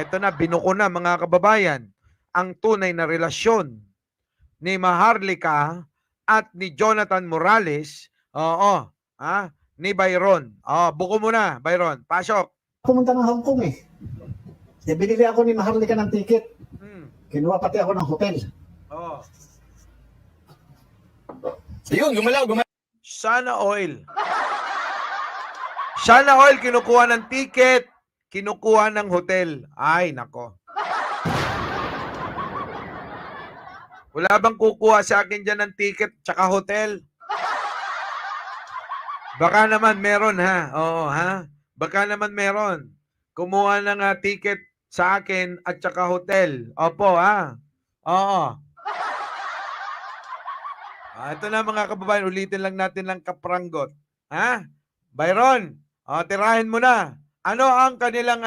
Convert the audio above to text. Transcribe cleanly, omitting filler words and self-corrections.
eto na, binuko na mga kababayan ang tunay na relasyon ni Maharlika at ni Jonathan Morales, ni Byron. Buko mo na, Byron. Pasok. Pumunta ng Hong Kong eh. Binili ako ni Maharlika ng ticket. Kinuha pati ako ng hotel. Ayun, gumalaw. Sana Oil. Sana Oil kinukuha ng ticket, kinukuha ng hotel. Ay, nako. Wala bang kukuha sa akin dyan ng ticket tsaka hotel? Baka naman meron, ha? Oo, ha? Baka naman meron. Kumuha ng ticket sa akin at tsaka hotel. Opo, ha? Oo. Ito na mga kababayan, ulitin lang natin lang kapranggot. Ha? Byron, tirahin mo na. Ano ang kanilang